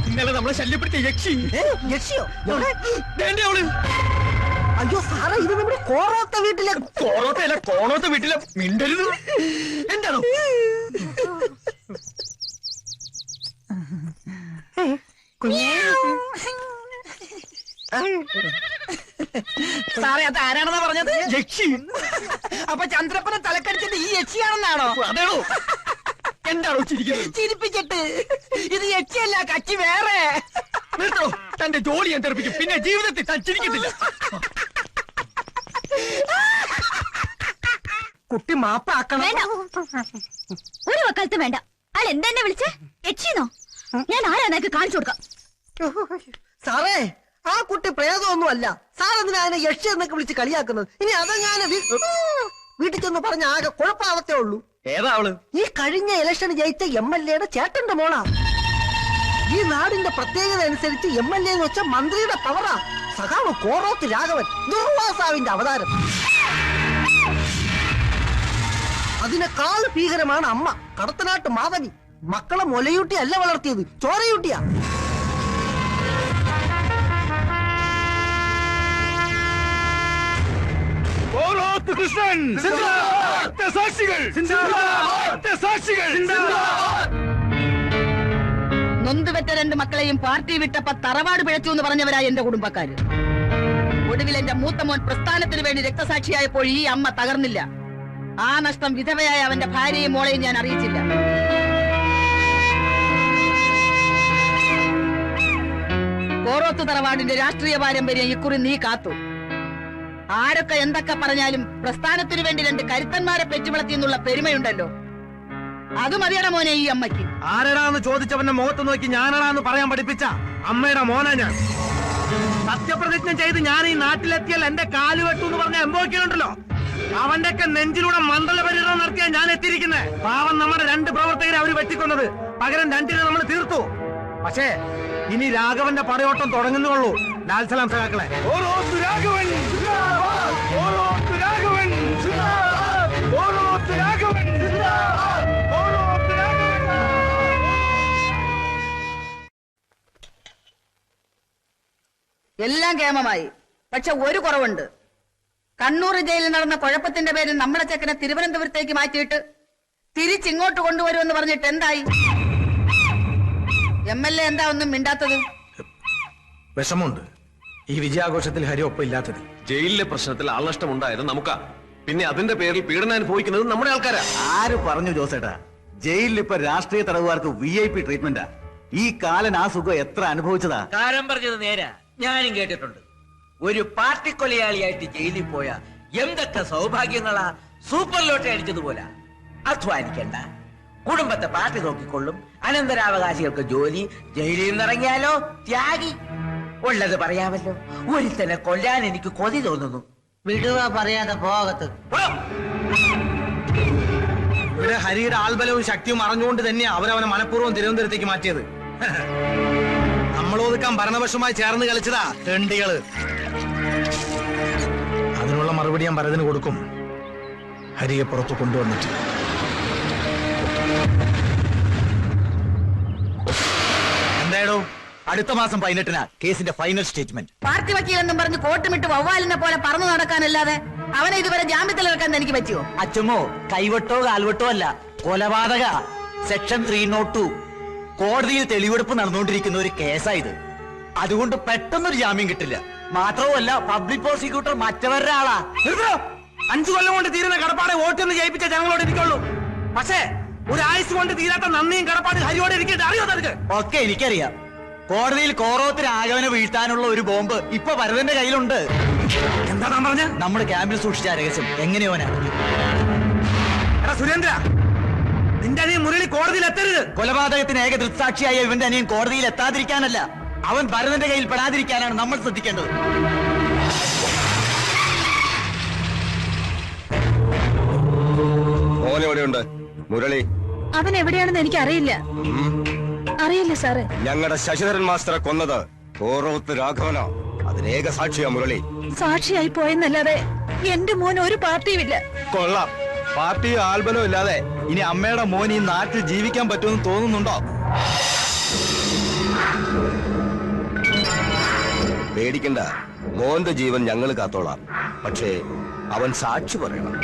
ഇന്നലെ നമ്മളെ ശല്യപ്പെടുത്തിയ യക്ഷി. യക്ഷിയോ? അവള്. അയ്യോ സാറേ, ഇത് നമ്മുടെ കോറോത്ത വീട്ടിലെ. കോറോത്തല്ല, കോണോത്ത വീട്ടിലെ. മിണ്ടരുത്. എന്താണോ? സാറേ, അത് ആരാണെന്നാ പറഞ്ഞത്? യക്ഷി. അപ്പൊ ചന്ദ്രപ്പനെ തലക്കടിച്ചിട്ട് ഈ യക്ഷിയാണെന്നാണോ? അതാണോ? എന്താണോ ചിരിക്കുന്നത്? ചിരിപ്പിച്ചിട്ട്. ഇത് യക്ഷിയല്ല, കച്ചി വേറെ. നിർത്തോ, തന്റെ ജോലി ഞാൻ തെറിപ്പിക്കും. പിന്നെ ജീവിതത്തിൽ താൻ ചിരിക്കത്തില്ല. കുട്ടി മാപ്പാക്കണം. ഒരു വക്കാലത്ത് വേണ്ട. ആൾ എന്തെന്നെ വിളിച്ചേ? യക്ഷിന്നോ? ഞാൻ ആരാന്നൊക്കെ കാണിച്ചു കൊടുക്കാം. സാറേ, ആ കുട്ടി പ്രേതമൊന്നും അല്ല. സാർ എന്തിനാ അതിനെ യക്ഷി എന്നൊക്കെ വിളിച്ച് കളിയാക്കുന്നത്? ഇനി അതെങ്ങാനും വീട്ടിൽ ചെന്ന് പറഞ്ഞ ആകെ കുഴപ്പാവത്തേ ഉള്ളൂ. ഏതാ അവള്? ഈ കഴിഞ്ഞ ഇലക്ഷൻ ജയിച്ച MLA-യുടെ ചേട്ടന്റെ മോളാ. ഈ നാടിന്റെ പ്രത്യേകത അനുസരിച്ച് MLA എന്ന് വെച്ചാൽ മന്ത്രിയുടെ പവറാ. സഖാവ് കോറോത്ത് രാഘവൻ, ദുർവാസാവിന്റെ അവതാരം. അതിനേക്കാൾ ഭീകരമാണ് അമ്മ കടത്തനാട്ട് മാധവി. മക്കളെ മുലയൂട്ടി അല്ല വളർത്തിയത്, ചോരയൂട്ടിയാ. കൃഷ്ണൻ നൊന്തുവെറ്റ രണ്ട് മക്കളെയും പാർട്ടി വിട്ടപ്പോ തറവാട് പിഴച്ചു എന്ന് പറഞ്ഞവരായ എന്റെ കുടുംബക്കാര്. ഒടുവിൽ എന്റെ മൂത്ത മോൻ പ്രസ്ഥാനത്തിന് വേണ്ടി രക്തസാക്ഷിയായപ്പോൾ ഈ അമ്മ തകർന്നില്ല. ആ നഷ്ടം വിധവയായ അവന്റെ ഭാര്യയും മോളെയും ഞാൻ അറിയിച്ചില്ല. കോറോത്ത് തറവാടിന്റെ രാഷ്ട്രീയ പാരമ്പര്യം ഇക്കുറി നീ കാത്തു. ആരൊക്കെ എന്തൊക്കെ പറഞ്ഞാലും പ്രസ്ഥാനത്തിനു വേണ്ടി രണ്ട് കരുത്തന്മാരെ പെറ്റുവളർത്തിയെന്നുള്ള പെരുമയുണ്ടല്ലോ. അത് മതിയട മോനെ ഈ അമ്മയ്ക്ക്. ആരടാന്ന് ചോദിച്ചവന്റെ മുഖത്ത് നോക്കി ഞാനടാന്ന് പറയാൻ പഠിപ്പിച്ച അമ്മയുടെ മോനാ ഞാൻ. സത്യപ്രതിജ്ഞ ചെയ്ത് ഞാൻ ഈ നാട്ടിലെത്തിയാൽ എന്റെ കാല് വെട്ടു എന്ന് പറഞ്ഞ എംബോക്കിയുണ്ടല്ലോ, അവന്റെ ഒക്കെ നെഞ്ചിലൂടെ മണ്ഡല പര്യടനം നടത്തിയാ ഞാൻ എത്തിയിരിക്കുന്നത്. പാവം നമ്മുടെ രണ്ട് പ്രവർത്തകരെ അവര് വെട്ടിക്കൊന്നത്. പകരം രണ്ടിനെ നമ്മൾ തീർത്തു. പക്ഷേ ഇനി രാഘവന്റെ പടയോട്ടം തുടങ്ങുന്നുള്ളൂ. ലാൽസലാം സഖാക്കളെ. എല്ലാം കേമമായി. പക്ഷെ ഒരു കുറവുണ്ട്. കണ്ണൂർ ജയിലിൽ നടന്ന കുഴപ്പത്തിന്റെ പേരിൽ നമ്മുടെ ചെക്കനെ തിരുവനന്തപുരത്തേക്ക് മാറ്റിയിട്ട് തിരിച്ചിങ്ങോട്ട് കൊണ്ടുവരുമെന്ന് പറഞ്ഞിട്ട് എന്തായി? MLA എന്താ ഒന്നും മിണ്ടാത്തത്? വിഷമുണ്ട് ഈ വിജയാഘോഷത്തിൽ ഹരി ഒപ്പം ഇല്ലാത്തത്. ജയിലിലെ പ്രശ്നത്തിൽ ആൾനഷ്ടം ഉണ്ടായത് നമുക്കാ. പിന്നെ അതിന്റെ പേരിൽ പീഡനം അനുഭവിക്കുന്നത് നമ്മുടെ ആൾക്കാരാ. ആര് പറഞ്ഞു ജോസേട്ടാ? ജയിലിൽ ഇപ്പൊ രാഷ്ട്രീയ തടവുകാർക്ക് VIP ട്രീറ്റ്മെന്റാ. ഈ കാലൻ ആ സുഖം എത്ര അനുഭവിച്ചതാ. കാരം പറഞ്ഞത് നേരാ, ഞാനും കേട്ടിട്ടുണ്ട്. ഒരു പാർട്ടി കൊലയാളിയായിട്ട് ജയിലിൽ പോയ എന്തൊക്കെ സൗഭാഗ്യങ്ങളാ. Super lottery അടിച്ചതുപോലെ. അധ്വാനിക്കണ്ട, കുടുംബത്തെ പാർട്ടി നോക്കിക്കൊള്ളും, അനന്തരാവകാശികൾക്ക് ജോലി, ജയിലിൽ നിന്നിറങ്ങിയാലോ ത്യാഗി. ഉള്ളത് പറയാമല്ലോ, ഒരുത്തനെ കൊല്ലാൻ എനിക്ക് കൊതി തോന്നുന്നു. വിടുക പറയാതെ പോകത്ത്. ഇവിടെ ഹരിയുടെ ആൾബലവും ശക്തിയും അറിഞ്ഞുകൊണ്ട് തന്നെയാ അവരവനെ മനഃപൂർവ്വം തിരുവനന്തപുരത്തേക്ക് മാറ്റിയത്. നമ്മളൊതുക്കാൻ ഭരണപക്ഷമായി ചേർന്ന് കളിച്ചതാ തെണ്ടികള്. അതിനുള്ള മറുപടി ഞാൻ ഭരതന് കൊടുക്കും. ഹരിയെ പുറത്തു കൊണ്ടുവന്നിട്ട്. എന്തായാലും അടുത്ത മാസം 18-നാ കേസിന്റെ ഫൈനൽ സ്റ്റേറ്റ്മെന്റ്. പാർട്ടി വക്കീലെന്നും പറഞ്ഞ് കോട്ടുമിട്ട് വവ്വാലിനെ പോലെ പറന്നു നടക്കാനല്ലാതെ അവനെ ഇതുവരെ ജാമ്യത്തിലിറക്കാൻ എനിക്ക് പറ്റിയോ? അച്ഛമ്മോ, കൈവട്ടോ കാൽവട്ടോ അല്ല, കൊലപാതക. സെക്ഷൻ 302 കോടതിയിൽ തെളിവെടുപ്പ് നടന്നുകൊണ്ടിരിക്കുന്ന ഒരു കേസായത്. അതുകൊണ്ട് പെട്ടെന്നൊരു ജാമ്യം കിട്ടില്ല. മാത്രവുമല്ല, പബ്ലിക് പ്രോസിക്യൂട്ടർ മറ്റവരുടെ ആളാ. 5 കൊല്ലം കൊണ്ട് തീരുന്ന കടപ്പാടെ വോട്ടൊന്ന് ജയിപ്പിച്ച ജനങ്ങളോട് ഇരിക്കുള്ളൂ. പക്ഷേ ഒരു ആയുസ് കൊണ്ട് തീരാത്ത നന്ദിയും കടപ്പാട് ഹരിയോടെ ഇരിക്കട്ടെ. അറിയോ നിനക്ക്? ഒക്കെ എനിക്കറിയാം. കോടതിയിൽ കോറോത്ത് രാഘവനെ വീഴ്ത്താനുള്ള ഒരു ബോംബ് ഇപ്പൊ ഭരതന്റെ കയ്യിലുണ്ട്. എന്താ താൻ പറഞ്ഞ? നമ്മുടെ ക്യാമ്പിൽ സൂക്ഷിച്ച രഹസ്യം എങ്ങനെയോനാ? സുരേന്ദ്ര, നിന്റെ അനിയൻ മുരളി കോടതിയിൽ എത്തരുത്. കൊലപാതകത്തിന് ഏക ദൃക്സാക്ഷിയായ ഇവന്റെ അനിയൻ കോടതിയിൽ എത്താതിരിക്കാനല്ല, അവൻ ഭരതന്റെ കയ്യിൽ പെടാതിരിക്കാനാണ് നമ്മൾ ശ്രദ്ധിക്കേണ്ടത്. ഓനെവിടെയുണ്ട് മുരളി? അവൻ എവിടെയാണെന്ന് എനിക്ക് അറിയില്ല. അറിയില്ല സാറ്. ഞങ്ങളുടെ ശശിധരൻ മാസ്റ്ററെ കൊന്നത് കോറോത്ത് രാഘവനോ? അതിനേക സാക്ഷിയാ മുരളി. സാക്ഷിയായി പോയെന്നല്ലാതെ എന്റെ മോൻ ഒരു പാർട്ടിയുമില്ല. കൊള്ളാം. പാർട്ടിയോ ആൽബലോ ഇല്ലാതെ ഇനി അമ്മയുടെ മോൻ ഈ നാട്ടിൽ ജീവിക്കാൻ പറ്റുമെന്ന് തോന്നുന്നുണ്ടോ? പേടിക്കണ്ട, മോന്റെ ജീവൻ ഞങ്ങൾ കാത്തോളാം. പക്ഷേ അവൻ സാക്ഷി പറയണം.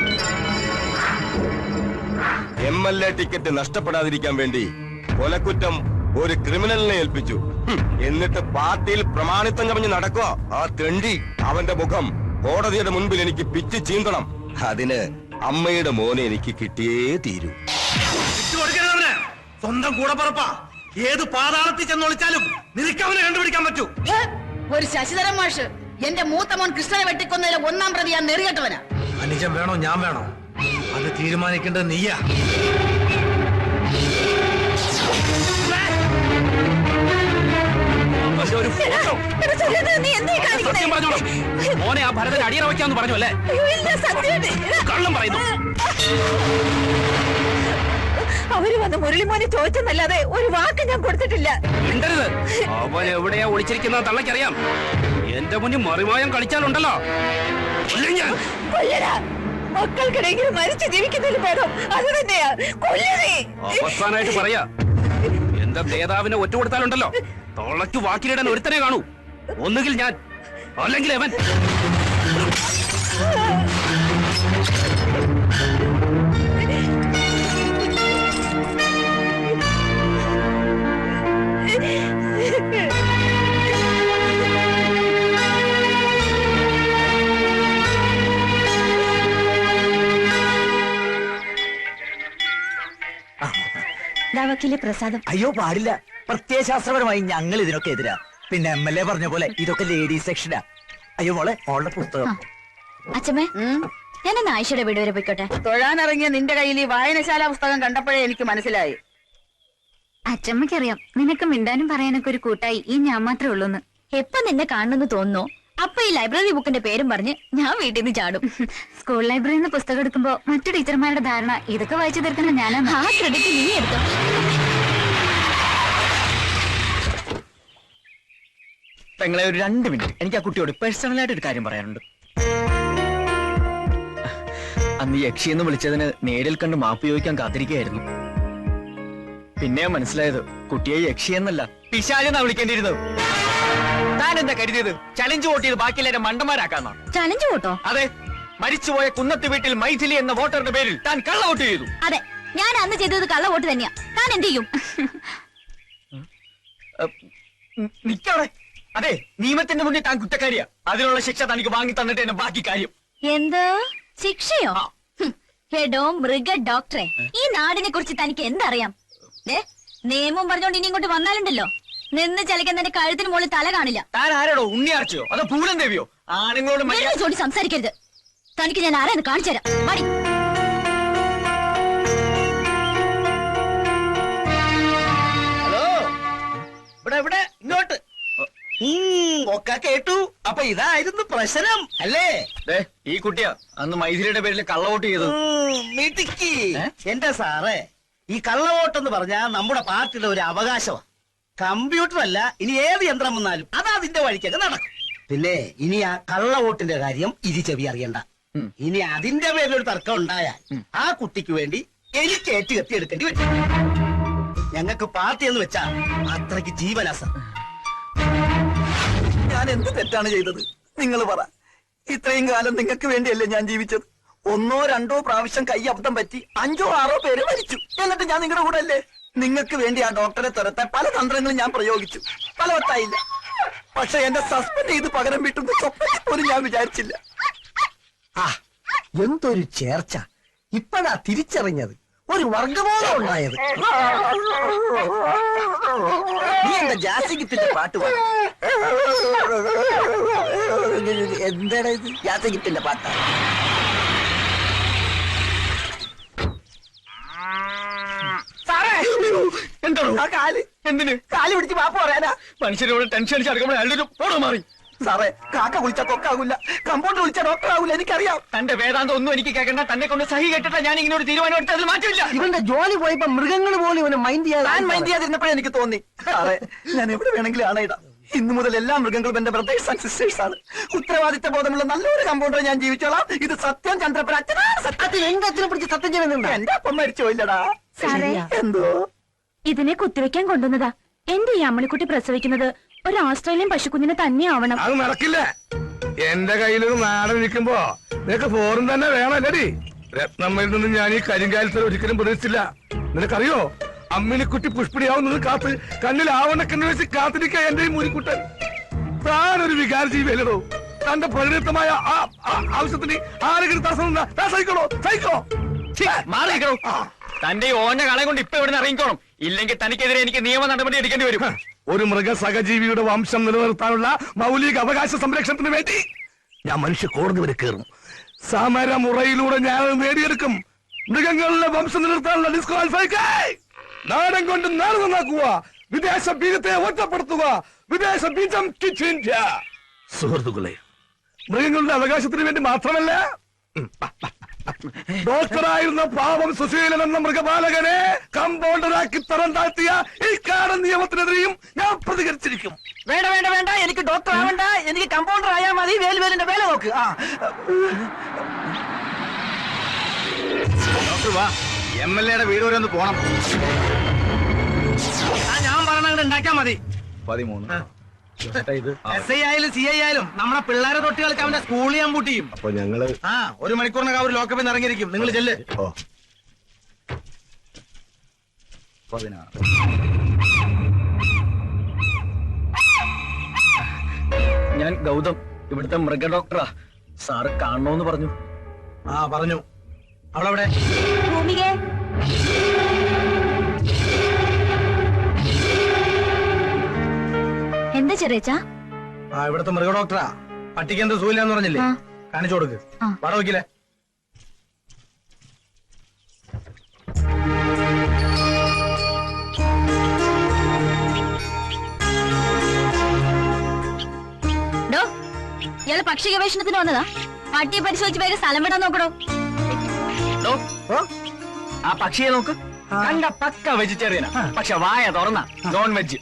MLA ടിക്കറ്റ് നഷ്ടപ്പെടാതിരിക്കാൻ വേണ്ടി കൊലക്കുറ്റം ഒരു ക്രിമിനലിനെ ഏൽപ്പിച്ചു. എന്നിട്ട് പാർട്ടിയിൽ പ്രമാണിത്വം കവിഞ്ഞ് നടക്കുക ആ തെണ്ടി. അവന്റെ മുഖം കോടതിയുടെ മുൻപിൽ എനിക്ക് പിച്ച് ചീന്തണം. അതിന് അമ്മയുടെ മോനെ എനിക്ക് കിട്ടിയേ തീരൂ. സ്വന്തം കൂടപ്പുറപ്പാ. ഏത് പാതാളത്തിൽ ചെന്നൊളിച്ചാലും നിനക്ക് അവനെ കണ്ടുപിടിക്കാൻ പറ്റൂ. ഒരു ശശിധരൻ മാഷ് എന്റെ മൂത്ത മോൻ കൃഷ്ണനെ വെട്ടിക്കൊന്നതിലെ 1-ാം പ്രതി ഞാൻ നെറികെട്ടവനാ. അനുജൻ വേണോ ഞാൻ വേണോ അത് തീരുമാനിക്കേണ്ടത് നീയാ. മോനെ ആ ഭരതൻ അടിയറ വയ്ക്കാന്ന് പറഞ്ഞു അല്ലേ? കള്ളം പറയുന്നു. അവര് വന്ന് മുരളിമോനെ ചോദിച്ചെന്നല്ലാതെ ഒരു വാക്ക് ഞാൻ കൊടുത്തിട്ടില്ല. മിണ്ടരുത്. അവൻ എവിടെയാ ഒളിച്ചിരിക്കുന്ന തള്ളക്കറിയാം. എന്റെ മുന്നിൽ മറിമായം കളിച്ചാലുണ്ടല്ലോ ഞാൻ. മക്കൾക്കിടയിൽ മരിച്ചു ജീവിക്കുന്നതിൽ ഭേദം അത് തന്നെയാ. അവസാനായിട്ട് പറയാ, എന്റെ നേതാവിനെ ഒറ്റ കൊടുത്താലുണ്ടല്ലോ തൊള്ളയ്ക്ക് വാക്കിലിടാൻ ഒരുത്തനെ കാണൂ. ഒന്നുകിൽ ഞാൻ, അല്ലെങ്കിൽ അവൻ. വക്കീലെ പ്രസാദം. അയ്യോ പാടില്ല. പ്രത്യയശാസ്ത്രപരമായി ഞങ്ങൾ ഇതിനൊക്കെ എതിരാ. പിന്നെ MLA പറഞ്ഞ പോലെ ഇതൊക്കെ ലേഡീസ് സെക്ഷനാ. അയ്യോ മോളെ, മോളുടെ പുസ്തകം. അച്ഛമ്മേ, ഞാനെന്ന് ആയിഷയുടെ വീട് വരെ പോയിക്കോട്ടെ. തൊഴാനിറങ്ങിയ നിന്റെ കയ്യിൽ ഈ വായനശാല പുസ്തകം കണ്ടപ്പോഴേ എനിക്ക് മനസ്സിലായി. അച്ഛമ്മയ്ക്കറിയാം നിനക്ക് മിണ്ടാനും പറയാനൊക്കെ ഒരു കൂട്ടായി ഈ ഞാൻ മാത്രമേ ഉള്ളൂന്ന്. എപ്പൊ നിന്നെ കാണുന്നു തോന്നുന്നു അപ്പൊ ഈ ലൈബ്രറി ബുക്കിന്റെ പേരും പറഞ്ഞ് ഞാൻ വീട്ടിൽ നിന്ന് ചാടും. സ്കൂൾ ലൈബ്രറിയിൽ നിന്ന് പുസ്തകം എടുക്കുമ്പോ മറ്റു ടീച്ചർമാരുടെ ധാരണ ഇതൊക്കെ വായിച്ചു തീർക്കുന്ന ഞാനാണ്. ആ ക്രെഡിറ്റ് നീ എടുത്തോ. പെങ്ങളെ ഒരു 2 മിനിറ്റ്, എനിക്ക് ആ കുട്ടിയോട് പേഴ്സണലായിട്ട് ഒരു കാര്യം പറയാനുണ്ട്. അന്ന് യക്ഷിയെന്ന് വിളിച്ചതിന് നേരിൽ കണ്ട് മാപ്പ് ചോദിക്കാൻ കാത്തിരിക്കുകയായിരുന്നു. പിന്നെ മനസ്സിലായത് കുട്ടിയെ യക്ഷിയെന്നല്ല പിശാചെന്നാ വിളിക്കേണ്ടിയിരുന്നത്. താൻ എന്താ കരുതിയത്? ചലഞ്ച് വോട്ട് ചെയ്ത് ബാക്കിയെല്ലാവരും മണ്ടന്മാരാക്കാന്നാ? ചലഞ്ച് വോട്ടോ? അതെ, മരിച്ചുപോയ കുന്നത്ത് വീട്ടിൽ മൈഥിലി എന്ന വോട്ടറുടെ പേരിൽ താൻ കള്ള വോട്ട് ചെയ്തു. അതെ, ഞാൻ അന്ന് ചെയ്തത് കള്ള വോട്ട് തന്നെയാ. താൻ എന്ത് ചെയ്യും? നിക്കവിടെ. അതെ, നിയമത്തിന്റെ മുന്നിൽ താൻ കുറ്റക്കാരിയാ. അതിനുള്ള ശിക്ഷ തനിക്ക് വാങ്ങി തന്നിട്ട് എന്നെ ബാക്കി കാര്യം. എന്ത് ശിക്ഷയോ? ഹെഡോ മൃഗ ഡോക്ടറെ, ഈ നാടിനെ കുറിച്ച് തനിക്ക് എന്തറിയാം? നിയമം പറഞ്ഞോണ്ട് ഇനി ഇങ്ങോട്ട് വന്നാലുണ്ടല്ലോ നിന്ന് ചലിക്കാൻ തന്റെ കഴുത്തിന് മുകളിൽ തല കാണില്ല. താൻ ആരോടോ, ഉണ്ണിയാർച്ചയോ അതോ പൂലൻ ദേവിയോ? ആണുങ്ങളോട് ചോടി സംസാരിക്കരുത്. തനിക്ക് ഞാൻ ആരാന്ന് കാണിച്ചു തരാം. മടി. ഹലോ, ഇവിടെ ഇങ്ങോട്ട്. ഒക്കെ കേട്ടു. അപ്പൊ ഇതായിരുന്നു പ്രശ്നം അല്ലേ? ഈ കുട്ടിയാ അന്ന് മൈഥിലിയുടെ പേരിൽ കള്ളവോട്ട് ചെയ്തത്. മിടുക്കി. എന്റെ സാറേ, ഈ കള്ളവോട്ടെന്ന് പറഞ്ഞാൽ നമ്മുടെ പാർട്ടിയുടെ ഒരു അവകാശമാണ്. കമ്പ്യൂട്ടർ അല്ല, ഇനി ഏത് യന്ത്രം വന്നാലും അത് അതിന്റെ വഴിക്കൊക്കെ നടക്കും. പിന്നെ ഇനി ആ കള്ളവോട്ടിന്റെ കാര്യം ചെവി അറിയണ്ട. ഇനി അതിന്റെ പേരിലൊരു തർക്കം ഉണ്ടായാൽ ആ കുട്ടിക്ക് വേണ്ടി എനിക്ക് ഏറ്റുകത്തി എടുക്കേണ്ടി വരും. ഞങ്ങൾക്ക് പാർട്ടി എന്ന് വെച്ചാ അത്രയ്ക്ക് ജീവനാസ. ഞാൻ എന്ത് തെറ്റാണ് ചെയ്തത്? നിങ്ങൾ പറ. ഇത്രയും കാലം നിങ്ങൾക്ക് വേണ്ടിയല്ലേ ഞാൻ ജീവിച്ചത്? 1 or 2 പ്രാവശ്യം കൈ അബദ്ധം പറ്റി 5 or 6 പേര് മരിച്ചു. എന്നിട്ട് ഞാൻ നിങ്ങളുടെ കൂടെ അല്ലേ? നിങ്ങൾക്ക് വേണ്ടി ആ ഡോക്ടറെ തുരത്താൻ പല തന്ത്രങ്ങളും ഞാൻ പ്രയോഗിച്ചു. ഫലവത്തായില്ല. പക്ഷെ എന്നെ സസ്പെൻഡ് ചെയ്ത് പകരം വീട്ടുന്ന സ്വപ്നത്തിൽ പോലും ഞാൻ വിചാരിച്ചില്ല. എന്തൊരു ചേർച്ച! ഇപ്പഴാ തിരിച്ചറിഞ്ഞത്. ഒരു വർഗബോധം ഉണ്ടായത്. നീ എന്താ ജാസിഗിത്തിന്റെ പാട്ട് പാടും? എന്താണ് ഇത്? ജാസിഗിത്തിന്റെ പാട്ടാ. എന്തോ ആ കാല്? എന്തിന് കാല് പിടിച്ച് പാപ്പ പറയാനാ? മനുഷ്യരോട് ടെൻഷൻ അടിച്ച് അടുക്കുമ്പോൾ അയാളൊരു ഓടോ മാറി. സാറേ, കാക്ക വിളിച്ചാൽ കൊക്കാകൂല, കമ്പൗണ്ടർ വിളിച്ചാൽ ഡോക്ടർ ആകൂല. എനിക്കറിയാം. തന്റെ വേദാന്തം ഒന്നും എനിക്ക് കേൾക്കണ്ട. തന്നെ കൊണ്ട് സഹി കേട്ടിട്ടാ ഞാൻ ഇങ്ങനെ ഒരു തീരുമാനം എടുത്ത് അതിൽ മാറ്റമില്ല. ഇവന്റെ ജോലി പോയപ്പോ മൃഗങ്ങൾ പോലും ഇവനെ മൈൻഡ് ചെയ്യാതിരുന്നപ്പോഴേ എനിക്ക് തോന്നി. സാറേ, ഞാൻ എവിടെ വേണമെങ്കിലും ആണയിടാം. ഇന്നു മുതൽ എല്ലാ മൃഗങ്ങളും എന്റെ ബ്രദേഴ്സ് ആൻഡ് സിസ്റ്റേഴ്സ് ആണ്. ഉത്തരവാദിത്ത ബോധമുള്ള നല്ലൊരു കമ്പൗണ്ടർ ഞാൻ ജീവിച്ചോളാം. ഇത് സത്യം ചന്ദ്രപ്പൻ അച്ഛനാണ് സത്യം. അച്ഛൻ എന്റെ അച്ഛനെ പിടിച്ച് സത്യം ചെയ്യുന്നുണ്ട്. എന്റെ അപ്പം മരിച്ചു പോയില്ലടാ. സാറേ. എന്തോ ഇതിനെ കുത്തിവെക്കാൻ കൊണ്ടുവന്നതാ. എന്റെ ഈ അമ്മളിക്കുട്ടി പ്രസവിക്കുന്നത് ഒരു ഓസ്ട്രേലിയൻ പശുക്കുഞ്ഞിനെ തന്നെ ആവണം. അത് നടക്കില്ല. എന്റെ കയ്യിലൊരു നാടൻ നിൽക്കുമ്പോ നിനക്ക് ഫോറും തന്നെ വേണമല്ലടി. രത്നമ്മയിൽ നിന്ന് ഞാൻ ഈ കരിങ്കാലത്തിൽ ഒരിക്കലും പ്രതീക്ഷിച്ചില്ല. നിനക്കറിയോ, അമ്മിനിക്കുട്ടി പുഷ്പിടിയാവുന്നത് കാത്ത് കണ്ണിൽ ആവണക്കെന്ന് വെച്ച് കാത്തിരിക്കുക എന്റെ ഈ മുരിക്കുട്ടൻ. താനൊരു വികാര ജീവിയല്ലോ. തന്റെ പ്രകൃതമായ ആവശ്യത്തിന് ആരെങ്കിലും തടസ്സം സഹിക്കണോ? സഹിക്കോ? മാറിക്കണോ? തന്റെ ഈ ഓഞ്ഞ കളെ കൊണ്ട് ഇപ്പൊ ഇവിടെ ഇറങ്ങിക്കോണം. ഇല്ലെങ്കിൽ തനിക്കെതിരെ എനിക്ക് നിയമ നടപടി എടുക്കേണ്ടി വരും. ഒരു മൃഗ സഹജീവിയുടെ വംശം നിലനിർത്താനുള്ള മൗലിക അവകാശ സംരക്ഷണത്തിന് വേണ്ടി ഞാൻ മനുഷ്യ കോടതി വരെ കയറും. സമരമുറയിലൂടെ ഞാൻ അത് നേടിയെടുക്കും. മൃഗങ്ങളുടെ വംശം നിലനിർത്താനുള്ള ഡിസ്ക്വാളിഫൈ. നാടൻ കൊണ്ട് നാട് നന്നാക്കുക, വിദേശ ബീജത്തെ ഒറ്റപ്പെടുത്തുക, വിദേശ ബീജം കിച്ചിന്ത്യ. സുഹൃത്തുക്കളെ, മൃഗങ്ങളുടെ അവകാശത്തിന് വേണ്ടി മാത്രമല്ല, ഡോക്ടറായിരുന്ന പാവം സുശീലൻ എന്ന മൃഗപാലകനെ കമ്പൗണ്ടറാക്കി തരം താഴ്ത്തിയ ഈ കാടൻ നിയമത്തിനെതിരെയും ഞാൻ പ്രതികരിച്ചിരിക്കും. വേണ്ട വേണ്ട വേണ്ട, എനിക്ക് ഡോക്ടർ ആവണ്ട, എനിക്ക് കമ്പൗണ്ടർ ആയാൽ മതി. വേലുവേലിന്റെ വേല നോക്ക്. ഡോക്ടർ വാ, MLA വീട് വരെ ഒന്ന് പോണം. ഞാൻ പറഞ്ഞ ഉണ്ടാക്കിയാ മതി. 13. SI ആയാലും CI ആയാലും നമ്മളെ പിള്ളേരെ തൊട്ടികൾക്ക് അവന്റെ സ്കൂളിൽ ഞാൻ പൂട്ടിയും. അപ്പൊ ഞങ്ങള് 1 മണിക്കൂറിനകം അവർ ലോക്കപ്പിൽ നിന്ന് ഇറങ്ങിയിരിക്കും. നിങ്ങൾ ചെല്ല്. 16. ഞാൻ ഗൗതം, ഇവിടുത്തെ മൃഗ ഡോക്ടറാ. സാറ് കാണണോന്ന് പറഞ്ഞു. പറഞ്ഞു. അവളവിടെ ഭൂമികേ, എന്താ ചെറിയച്ചാ? ഇവിടുത്തെ മൃഗ ഡോക്ടറാ. പട്ടിക്ക് എന്ത് സൂയില്ലാന്ന് പറഞ്ഞില്ലേ? ആ. കാണിച്ചു കൊടുക്ക്. ആ. വട വയ്ക്കില്ലേ? ഡോ, ഇയാള് പക്ഷി ഗവേഷണത്തിന് വന്നതാ? പട്ടിയെ പരിശോധിച്ച് വേഗം സ്ഥലം വിടാൻ നോക്കണോ? ആ പക്ഷിയെ നോക്ക്. കണ്ട പക്ക വെജിറ്റേറിയനാ, പക്ഷെ വായ തുറന്ന നോൺ വെജ്.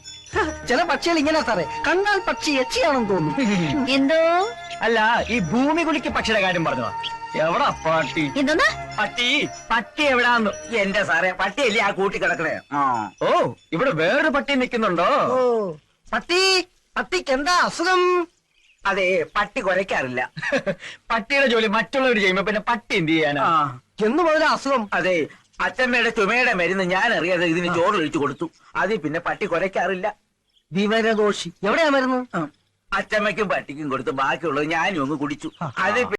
ചില പക്ഷികൾ ഇങ്ങനെ സാറേ, കണ്ടാൽ പക്ഷി യക്ഷിയാണെന്ന് തോന്നുന്നു. എന്തോ അല്ല, ഈ ഭൂമി കുലിക്ക് പക്ഷിയുടെ കാര്യം പറഞ്ഞതാ. എവിടാ പട്ടി? എന്തോന്നാ? പട്ടി എവിടാന്ന്? എന്റെ സാറേ, പട്ടിയല്ലേ ആ കൂട്ടി കിടക്കണേ. ഓ, ഇവിടെ വേറൊരു പട്ടി നിൽക്കുന്നുണ്ടോ? ഓ, പട്ടിക്ക് എന്താ അസുഖം? അതെ, പട്ടി കുരയ്ക്കാറില്ല. പട്ടിയുടെ ജോലി മറ്റുള്ളവർ ചെയ്യുമ്പോ പിന്നെ പട്ടി എന്ത് ചെയ്യാനാ? എന്ന് മുതലാ അസുഖം? അതെ, അച്ഛമ്മയുടെ ചുമയുടെ മരുന്ന് ഞാൻ അറിയാതെ ഇതിന് ചോറിലൊഴിച്ചു കൊടുത്തു. അതിൽ പിന്നെ പട്ടി കുരയ്ക്കാറില്ല. വിവരദോഷി. എവിടെയാ മരുന്ന്? അച്ഛമ്മയ്ക്കും പട്ടിക്കും കൊടുത്ത് ബാക്കിയുള്ളത് ഞാനും ഒന്ന് കുടിച്ചു. അത്